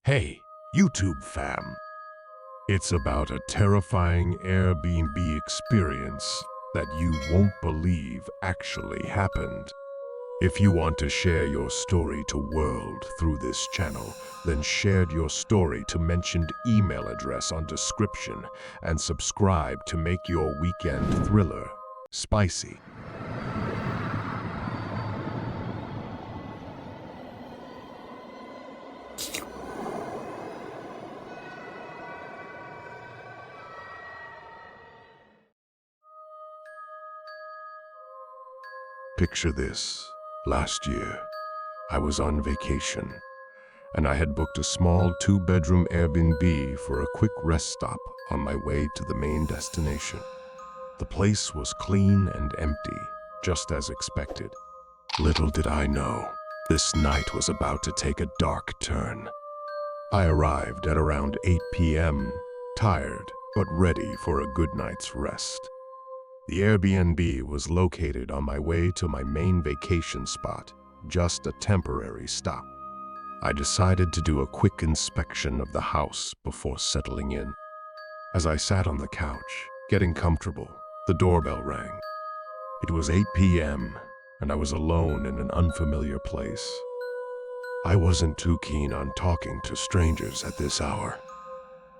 Hey, YouTube fam. It's about a terrifying Airbnb experience that you won't believe actually happened. If you want to share your story to world through this channel, then share your story to mentioned email address on description and subscribe to make your weekend thriller spicy. Picture this. Last year, I was on vacation, and I had booked a small two-bedroom Airbnb for a quick rest stop on my way to the main destination. The place was clean and empty, just as expected. Little did I know, this night was about to take a dark turn. I arrived at around 8 p.m., tired but ready for a good night's rest. The Airbnb was located on my way to my main vacation spot, just a temporary stop. I decided to do a quick inspection of the house before settling in. As I sat on the couch, getting comfortable, the doorbell rang. It was 8 p.m., and I was alone in an unfamiliar place. I wasn't too keen on talking to strangers at this hour.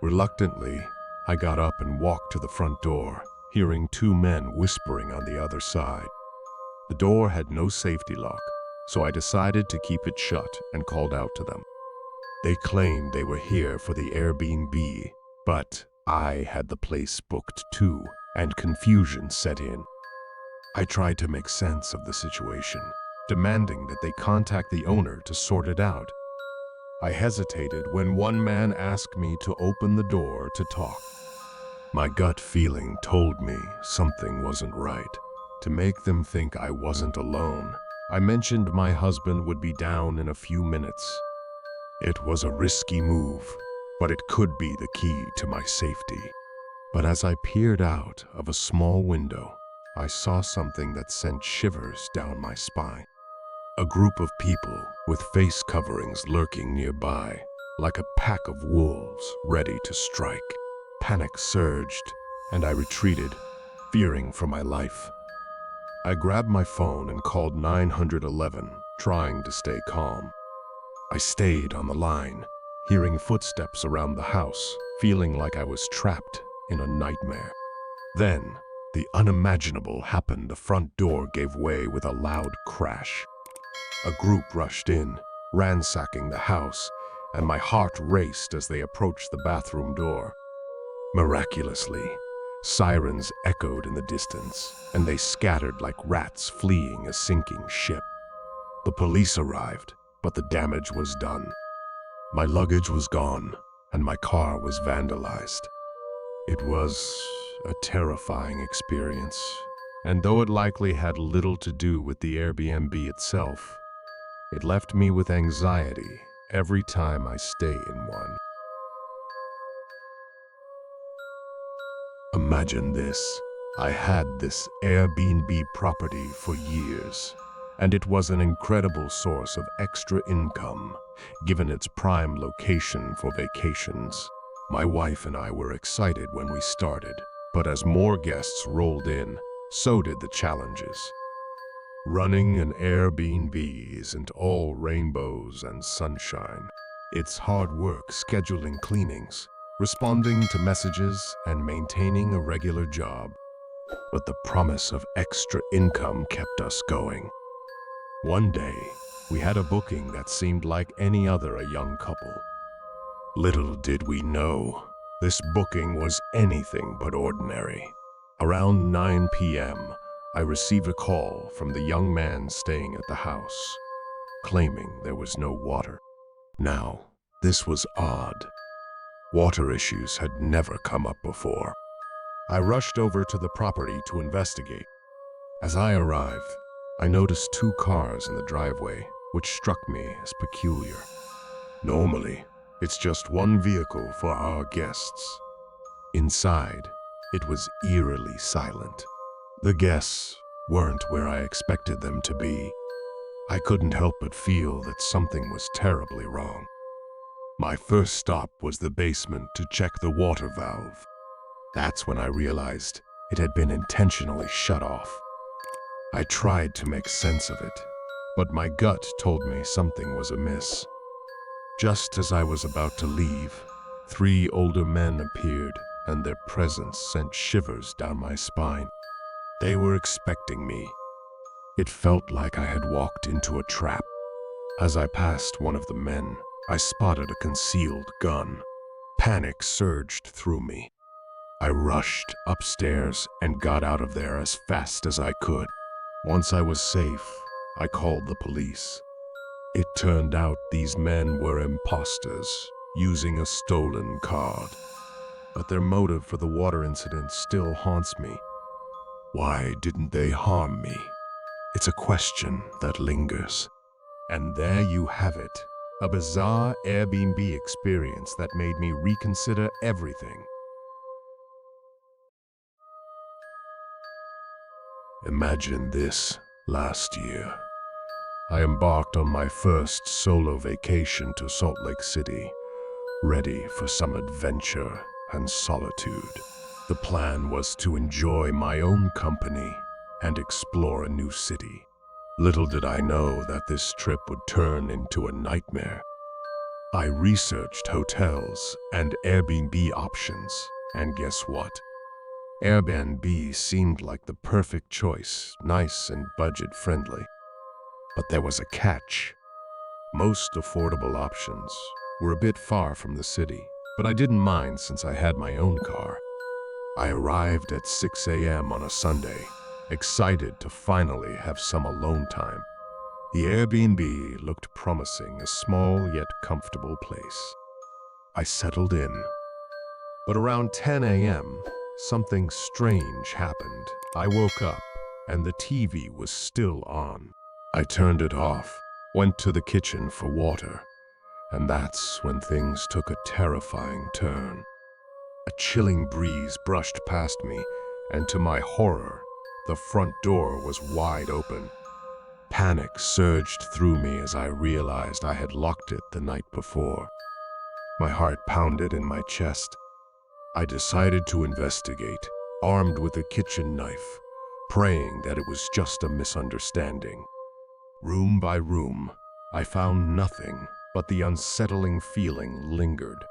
Reluctantly, I got up and walked to the front door, hearing two men whispering on the other side. The door had no safety lock, so I decided to keep it shut and called out to them. They claimed they were here for the Airbnb, but I had the place booked too, and confusion set in. I tried to make sense of the situation, demanding that they contact the owner to sort it out. I hesitated when one man asked me to open the door to talk. My gut feeling told me something wasn't right. To make them think I wasn't alone, I mentioned my husband would be down in a few minutes. It was a risky move, but it could be the key to my safety. But as I peered out of a small window, I saw something that sent shivers down my spine. A group of people with face coverings lurking nearby, like a pack of wolves ready to strike. Panic surged, and I retreated, fearing for my life. I grabbed my phone and called 911, trying to stay calm. I stayed on the line, hearing footsteps around the house, feeling like I was trapped in a nightmare. Then, the unimaginable happened. The front door gave way with a loud crash. A group rushed in, ransacking the house, and my heart raced as they approached the bathroom door. Miraculously, sirens echoed in the distance, and they scattered like rats fleeing a sinking ship. The police arrived, but the damage was done. My luggage was gone, and my car was vandalized. It was a terrifying experience, and though it likely had little to do with the Airbnb itself, it left me with anxiety every time I stay in one. Imagine this. I had this Airbnb property for years, and it was an incredible source of extra income, given its prime location for vacations. My wife and I were excited when we started, but as more guests rolled in, so did the challenges. Running an Airbnb isn't all rainbows and sunshine. It's hard work scheduling cleanings, responding to messages, and maintaining a regular job. But the promise of extra income kept us going. One day, we had a booking that seemed like any other a young couple. Little did we know, this booking was anything but ordinary. Around 9 p.m., I received a call from the young man staying at the house, claiming there was no water. Now, this was odd. Water issues had never come up before. I rushed over to the property to investigate. As I arrived, I noticed two cars in the driveway, which struck me as peculiar. Normally, it's just one vehicle for our guests. Inside, it was eerily silent. The guests weren't where I expected them to be. I couldn't help but feel that something was terribly wrong. My first stop was the basement to check the water valve. That's when I realized it had been intentionally shut off. I tried to make sense of it, but my gut told me something was amiss. Just as I was about to leave, 3 older men appeared, and their presence sent shivers down my spine. They were expecting me. It felt like I had walked into a trap. As I passed one of the men, I spotted a concealed gun. Panic surged through me. I rushed upstairs and got out of there as fast as I could. Once I was safe, I called the police. It turned out these men were imposters using a stolen card. But their motive for the water incident still haunts me. Why didn't they harm me? It's a question that lingers. And there you have it, a bizarre Airbnb experience that made me reconsider everything. Imagine this. Last year, I embarked on my first solo vacation to Salt Lake City, ready for some adventure and solitude. The plan was to enjoy my own company and explore a new city. Little did I know that this trip would turn into a nightmare. I researched hotels and Airbnb options, and guess what? Airbnb seemed like the perfect choice, nice and budget-friendly. But there was a catch. Most affordable options were a bit far from the city, but I didn't mind since I had my own car. I arrived at 6 a.m. on a Sunday, excited to finally have some alone time. The Airbnb looked promising, a small yet comfortable place. I settled in. But around 10 a.m., something strange happened. I woke up, and the TV was still on. I turned it off, went to the kitchen for water, and that's when things took a terrifying turn. A chilling breeze brushed past me, and to my horror, the front door was wide open. Panic surged through me as I realized I had locked it the night before. My heart pounded in my chest. I decided to investigate, armed with a kitchen knife, praying that it was just a misunderstanding. Room by room, I found nothing, but the unsettling feeling lingered.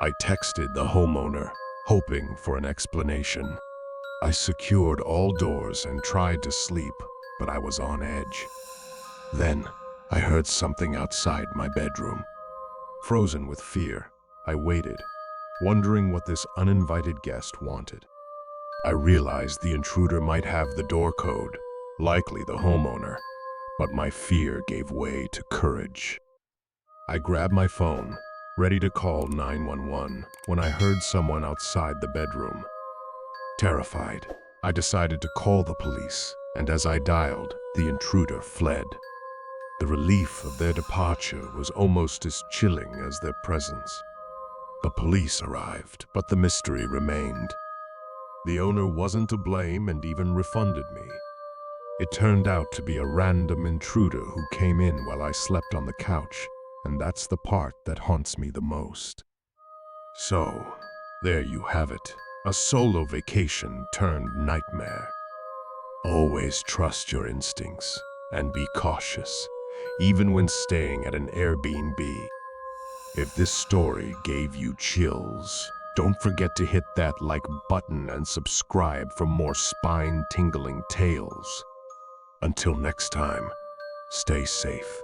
I texted the homeowner, hoping for an explanation. I secured all doors and tried to sleep, but I was on edge. Then, I heard something outside my bedroom. Frozen with fear, I waited, wondering what this uninvited guest wanted. I realized the intruder might have the door code, likely the homeowner, but my fear gave way to courage. I grabbed my phone, ready to call 911, when I heard someone outside the bedroom. Terrified, I decided to call the police, and as I dialed, the intruder fled. The relief of their departure was almost as chilling as their presence. The police arrived, but the mystery remained. The owner wasn't to blame and even refunded me. It turned out to be a random intruder who came in while I slept on the couch, and that's the part that haunts me the most. So, there you have it, a solo vacation turned nightmare. Always trust your instincts and be cautious, even when staying at an Airbnb. If this story gave you chills, don't forget to hit that like button and subscribe for more spine-tingling tales. Until next time, stay safe,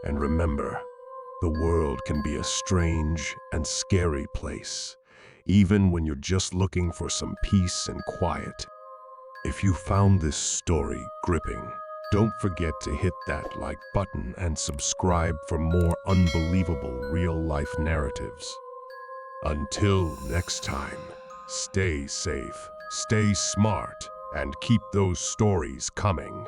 and remember, the world can be a strange and scary place, even when you're just looking for some peace and quiet. If you found this story gripping, don't forget to hit that like button and subscribe for more unbelievable real-life narratives. Until next time, stay safe, stay smart, and keep those stories coming.